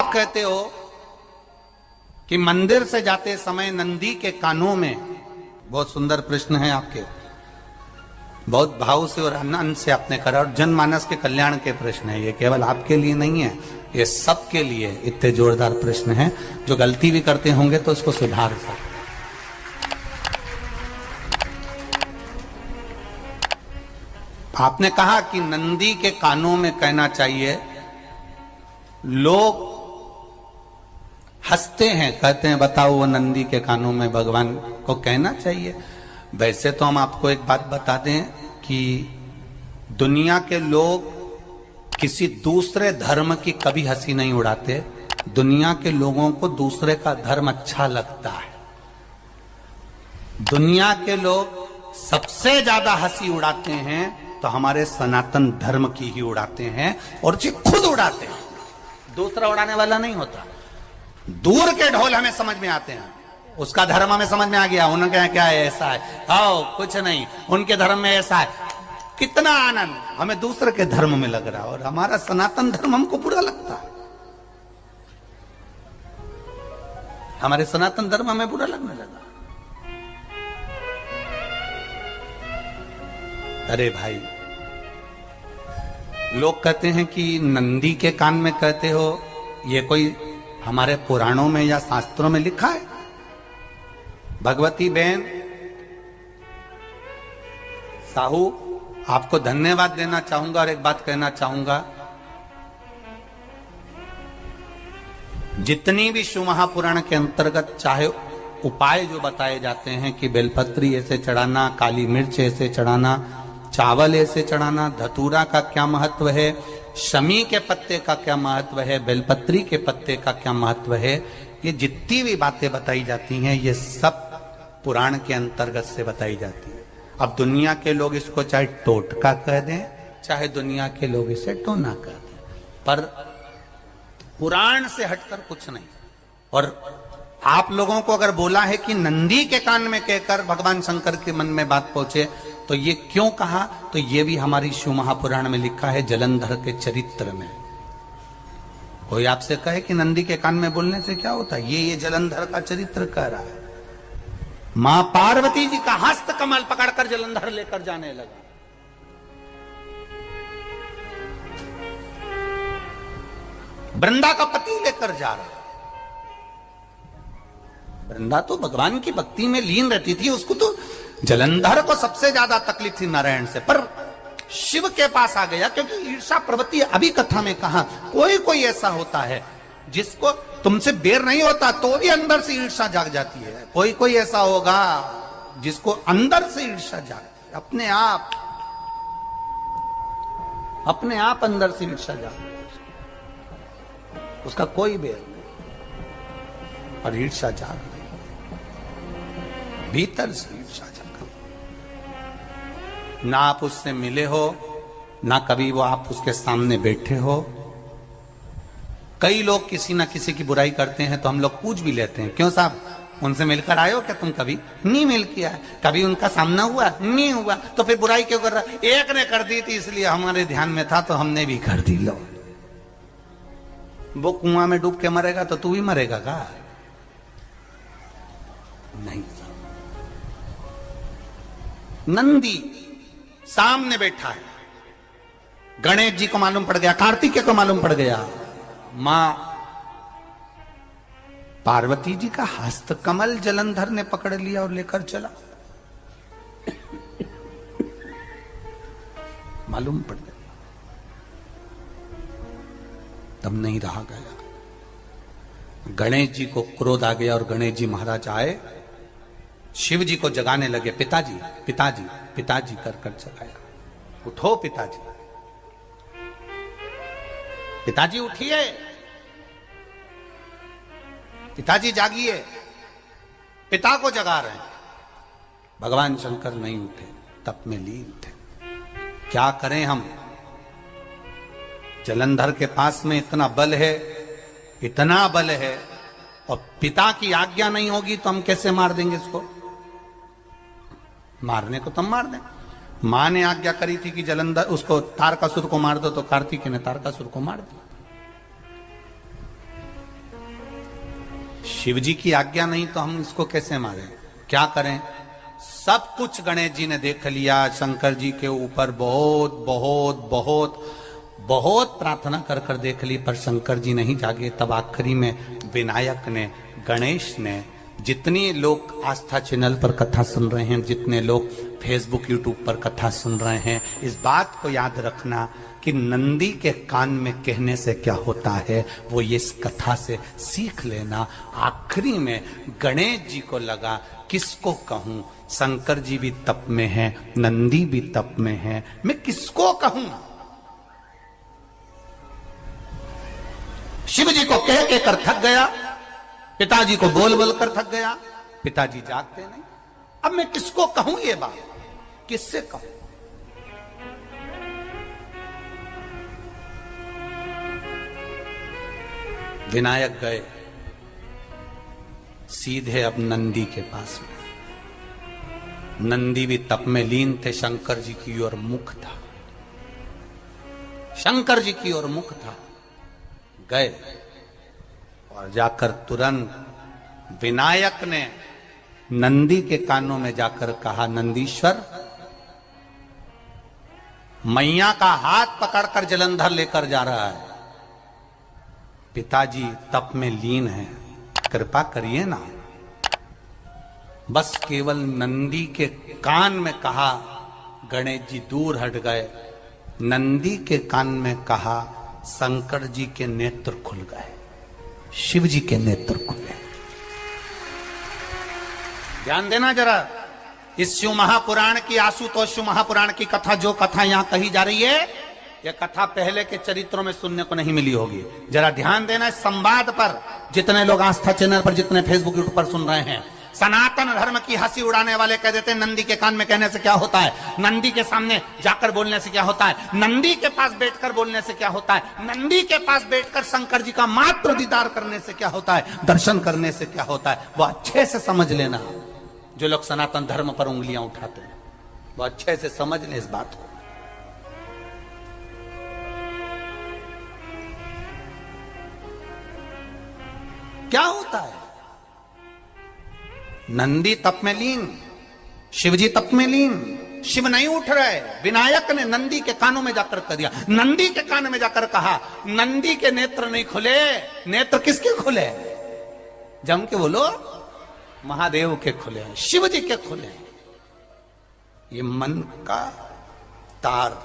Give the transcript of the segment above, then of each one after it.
आप कहते हो कि मंदिर से जाते समय नंदी के कानों में, बहुत सुंदर प्रश्न है आपके, बहुत भाव से और आनंद से आपने करा, और जनमानस के कल्याण के प्रश्न है ये, केवल आपके लिए नहीं है, ये सबके लिए इतने जोरदार प्रश्न हैं। जो गलती भी करते होंगे तो उसको सुधार सकते। आपने कहा कि नंदी के कानों में कहना चाहिए, लोग हंसते हैं, कहते हैं बताओ वो नंदी के कानों में भगवान को कहना चाहिए। वैसे तो हम आपको एक बात बता दें कि दुनिया के लोग किसी दूसरे धर्म की कभी हंसी नहीं उड़ाते। दुनिया के लोगों को दूसरे का धर्म अच्छा लगता है। दुनिया के लोग सबसे ज्यादा हंसी उड़ाते हैं तो हमारे सनातन धर्म की ही उड़ाते हैं, और जी खुद उड़ाते हैं, दूसरा उड़ाने वाला नहीं होता। दूर के ढोल हमें समझ में आते हैं, उसका धर्म हमें समझ में आ गया, उनके यहाँ क्या है, ऐसा है, आओ कुछ नहीं, उनके धर्म में ऐसा है, कितना आनंद हमें दूसरे के धर्म में लग रहा है, और हमारा सनातन धर्म हमको बुरा लगता है। हमारे सनातन धर्म हमें बुरा लगने लगा। अरे भाई, लोग कहते हैं कि नंदी के कान में कहते हो, ये कोई हमारे पुराणों में या शास्त्रों में लिखा है? भगवती बहन साहू, आपको धन्यवाद देना चाहूंगा और एक बात कहना चाहूंगा, जितनी भी शिव महापुराण के अंतर्गत चाहे उपाय जो बताए जाते हैं कि बेलपत्री ऐसे चढ़ाना, काली मिर्च ऐसे चढ़ाना, चावल ऐसे चढ़ाना, धतूरा का क्या महत्व है, शमी के पत्ते का क्या महत्व है, बेलपत्री के पत्ते का क्या महत्व है, ये जितनी भी बातें बताई जाती हैं ये सब पुराण के अंतर्गत से बताई जाती है। अब दुनिया के लोग इसको चाहे टोटका कह दें, चाहे दुनिया के लोग इसे टोना कह दें, पर पुराण से हटकर कुछ नहीं। और आप लोगों को अगर बोला है कि नंदी के कान में कहकर भगवान शंकर के मन में बात पहुंचे, तो ये क्यों कहा, तो ये भी हमारी शिव महापुराण में लिखा है, जलंधर के चरित्र में। कोई आपसे कहे कि नंदी के कान में बोलने से क्या होता है, ये जलंधर का चरित्र कह रहा है। मां पार्वती जी का हस्त कमल पकड़कर जलंधर लेकर जाने लगा। वृंदा का पति लेकर जा रहा। वृंदा तो भगवान की भक्ति में लीन रहती थी, उसको तो जलंधर को सबसे ज्यादा तकलीफ थी नारायण से, पर शिव के पास आ गया, क्योंकि ईर्षा प्रवृत्ति, अभी कथा में कहा, कोई कोई ऐसा होता है जिसको तुमसे बेर नहीं होता तो भी अंदर से ईर्षा जाग जाती है। कोई कोई ऐसा होगा जिसको अंदर से ईर्षा जागती है, अपने आप अंदर से ईर्षा जागती है, उसका कोई बेर नहीं, और ईर्षा जाग रही, भीतर से ईर्षा जाग। ना आप उससे मिले हो, ना कभी वो आप उसके सामने बैठे हो। कई लोग किसी ना किसी की बुराई करते हैं तो हम लोग पूछ भी लेते हैं, क्यों साहब उनसे मिलकर आए हो क्या तुम? कभी नहीं मिल किया है, कभी उनका सामना हुआ नहीं हुआ, तो फिर बुराई क्यों कर रहा? एक ने कर दी थी इसलिए हमारे ध्यान में था तो हमने भी कर दी। लो, वो कुआं में डूब के मरेगा तो तू भी मरेगा का? नहीं। नंदी सामने बैठा है, गणेश जी को मालूम पड़ गया, कार्तिकेय को मालूम पड़ गया, मां पार्वती जी का हस्त कमल जलंधर ने पकड़ लिया और लेकर चला। मालूम पड़ गया, तब नहीं रहा गया। गणेश जी को क्रोध आ गया और गणेश जी महाराज आए, शिव जी को जगाने लगे, पिताजी पिताजी पिताजी कर कर जगाया, उठो पिताजी, पिताजी उठिए, पिताजी जागिए, पिता को जगा रहे हैं। भगवान शंकर नहीं उठे, तप में लीन थे। क्या करें हम? जलंधर के पास में इतना बल है, इतना बल है, और पिता की आज्ञा नहीं होगी तो हम कैसे मार देंगे इसको? मारने को तो हम मार दें। मां ने आज्ञा करी थी कि जलंधर उसको तारकासुर को मार दो, तो कार्तिकेय ने तारकासुर को मार दिया। शिव जी की आज्ञा नहीं तो हम इसको कैसे मारें? क्या करें? सब कुछ गणेश जी ने देख लिया, शंकर जी के ऊपर बहुत बहुत बहुत बहुत प्रार्थना कर कर देख ली, पर शंकर जी नहीं जागे। तब आखिरी में विनायक ने, गणेश ने, जितने लोग आस्था चैनल पर कथा सुन रहे हैं, जितने लोग फेसबुक यूट्यूब पर कथा सुन रहे हैं, इस बात को याद रखना कि नंदी के कान में कहने से क्या होता है वो ये इस कथा से सीख लेना। आखिरी में गणेश जी को लगा किसको कहूं, शंकर जी भी तप में हैं, नंदी भी तप में हैं, मैं किसको कहूं? शिव जी को कह के कर थक गया, पिताजी को बोल बोल कर थक गया, पिताजी जागते नहीं। अब मैं किसको कहूं ये बात, किससे कहूं? विनायक गए सीधे अब नंदी के पास में। नंदी भी तप में लीन थे, शंकर जी की ओर मुख था, शंकर जी की ओर मुख था। गए और जाकर तुरंत विनायक ने नंदी के कानों में जाकर कहा, नंदीश्वर, मैया का हाथ पकड़कर जलंधर लेकर जा रहा है, पिताजी तप में लीन है, कृपा करिए ना। बस केवल नंदी के कान में कहा, गणेश जी दूर हट गए। नंदी के कान में कहा, शंकर जी के नेत्र खुल गए, शिव जी के नेत्र खुले। ध्यान देना जरा, इस शिव महापुराण की, आशुतोष शिव महापुराण की कथा, जो कथा यहां कही जा रही है, यह कथा पहले के चरित्रों में सुनने को नहीं मिली होगी। जरा ध्यान देना इस संवाद पर, जितने लोग आस्था चैनल पर, जितने फेसबुक यूट्यूब पर सुन रहे हैं। सनातन धर्म की हंसी उड़ाने वाले कह देते हैं नंदी के कान में कहने से क्या होता है, नंदी के सामने जाकर बोलने से क्या होता है, नंदी के पास बैठकर बोलने से क्या होता है, नंदी के पास बैठकर शंकर जी का मात्र दीदार करने से क्या होता है, दर्शन करने से क्या होता है। वो अच्छे से समझ लेना, जो लोग सनातन धर्म पर उंगलियां उठाते हैं वो अच्छे से समझ ले इस बात को। क्या होता है, नंदी तप में लीन, शिवजी तप में लीन, शिव नहीं उठ रहे। विनायक ने नंदी के कानों में जाकर कह दिया, नंदी के कान में जाकर कहा, नंदी के नेत्र नहीं खुले। नेत्र किसके खुले? जम के बोलो, महादेव के खुले, शिव जी के खुले। ये मन का तार।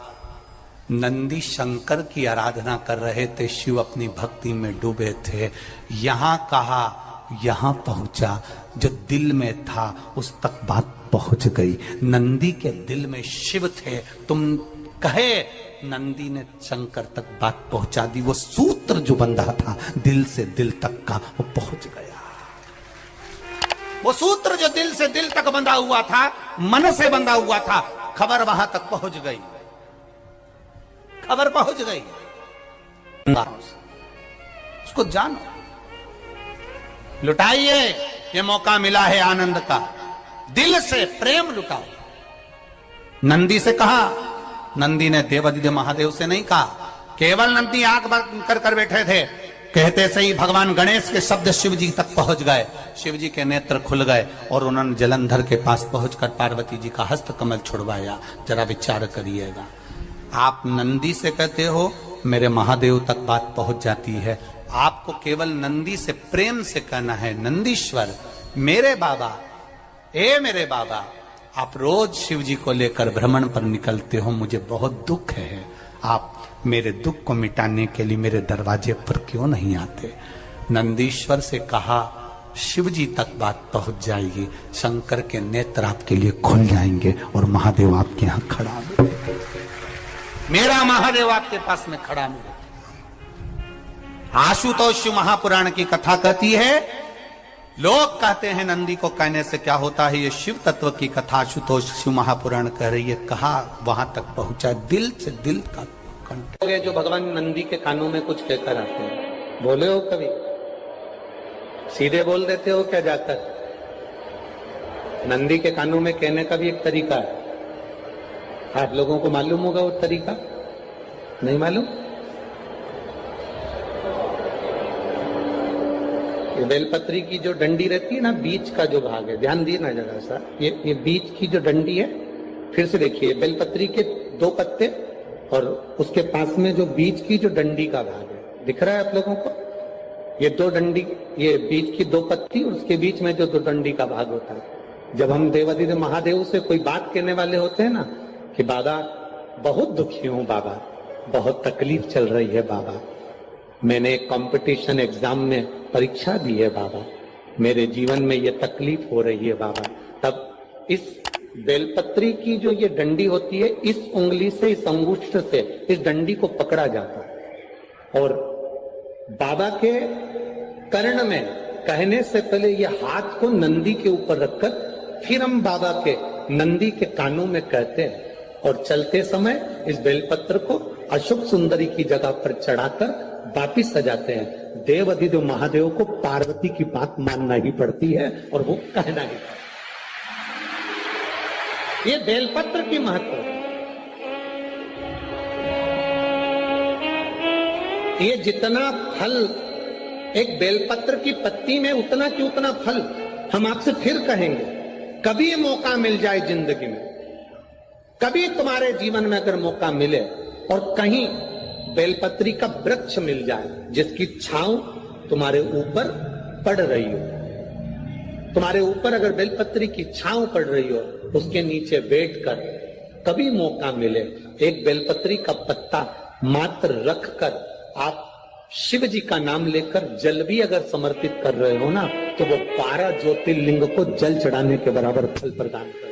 नंदी शंकर की आराधना कर रहे थे, शिव अपनी भक्ति में डूबे थे। यहां कहा, यहां पहुंचा, जो दिल में था उस तक बात पहुंच गई। नंदी के दिल में शिव थे, तुम कहे, नंदी ने शंकर तक बात पहुंचा दी। वो सूत्र जो बंधा था दिल से दिल तक का, वो पहुंच गया। वो सूत्र जो दिल से दिल तक बंधा हुआ था, मन से बंधा हुआ था, खबर वहां तक पहुंच गई, खबर पहुंच गई। उसको जानो, लुटाइए, ये मौका मिला है आनंद का, दिल से प्रेम लुटाओ। नंदी से कहा, नंदी ने देवादिदेव महादेव से नहीं कहा। केवल नंदी आंख बंद कर कर बैठे थे, कहते सही भगवान गणेश के शब्द शिव जी तक पहुंच गए। शिव जी के नेत्र खुल गए और उन्होंने जलंधर के पास पहुंचकर पार्वती जी का हस्त कमल छुड़वाया। जरा विचार करिएगा, आप नंदी से कहते हो मेरे महादेव तक बात पहुंच जाती है, आपको केवल नंदी से प्रेम से कहना है, नंदीश्वर मेरे बाबा, ए मेरे बाबा, आप रोज शिव जी को लेकर भ्रमण पर निकलते हो, मुझे बहुत दुख है, आप मेरे दुख को मिटाने के लिए मेरे दरवाजे पर क्यों नहीं आते? नंदीश्वर से कहा, शिव जी तक बात पहुंच जाएगी, शंकर के नेत्र आपके लिए खुल जाएंगे और महादेव आपके यहां खड़ा मिलेगा, मेरा महादेव आपके पास में खड़ा मिलेगा। आशुतोष शिव महापुराण की कथा कहती है, लोग कहते हैं नंदी को कहने से क्या होता है, ये शिव तत्व की कथा आशुतोष शिव महापुराण कह रही है। कहा वहां तक पहुंचा, दिल से दिल का कंठ। जो भगवान नंदी के कानों में कुछ कहकर आते हैं, बोले हो कभी? सीधे बोल देते हो क्या जाकर? नंदी के कानों में कहने का भी एक तरीका है। आप लोगों को मालूम होगा वो तरीका? नहीं मालूम? ये बेलपत्री की जो डंडी रहती है ना, बीच का जो भाग है, ध्यान दिए ना जरा सा, ये बीच की जो डंडी है, फिर से देखिए, बेलपत्री के 2 पत्ते और उसके पास में जो बीच की जो डंडी का भाग है, दिख रहा है आप लोगों को? ये 2 डंडी, ये बीच की 2 पत्ती और उसके बीच में जो 2 डंडी का भाग होता है। जब हम देवादिदेव महादेव से कोई बात कहने वाले होते हैं ना कि बाबा बहुत दुखी हूं, बाबा बहुत तकलीफ चल रही है, बाबा मैंने एक कंपटीशन एग्जाम में परीक्षा दी है, बाबा मेरे जीवन में ये तकलीफ हो रही है, बाबा, तब इस बेलपत्री की जो ये डंडी होती है, इस उंगली से, इस अंगुष्ठ से इस डंडी को पकड़ा जाता है और बाबा के कर्ण में कहने से पहले ये हाथ को नंदी के ऊपर रखकर फिर हम बाबा के नंदी के कानों में कहते हैं और चलते समय इस बेलपत्र को अशोक सुंदरी की जगह पर चढ़ाकर वापिस सजाते हैं। देव अधिदेव महादेव को पार्वती की बात मानना ही पड़ती है और वो कहना ही पड़ता है। ये बेलपत्र की महत्व है। ये जितना फल एक बेलपत्र की पत्ती में, उतना की उतना फल। हम आपसे फिर कहेंगे, कभी मौका मिल जाए जिंदगी में, कभी तुम्हारे जीवन में अगर मौका मिले और कहीं बेलपत्री का वृक्ष मिल जाए जिसकी छांव तुम्हारे ऊपर पड़ रही हो, तुम्हारे ऊपर अगर बेलपत्री की छांव पड़ रही हो, उसके नीचे बैठकर कभी मौका मिले, एक बेलपत्री का पत्ता मात्र रखकर आप शिव जी का नाम लेकर जल भी अगर समर्पित कर रहे हो ना, तो वो 12 ज्योतिर्लिंग को जल चढ़ाने के बराबर फल प्रदान कर।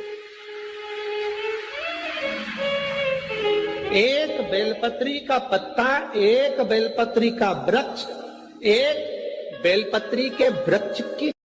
एक बेलपत्री का पत्ता, एक बेलपत्री का वृक्ष, एक बेलपत्री के वृक्ष की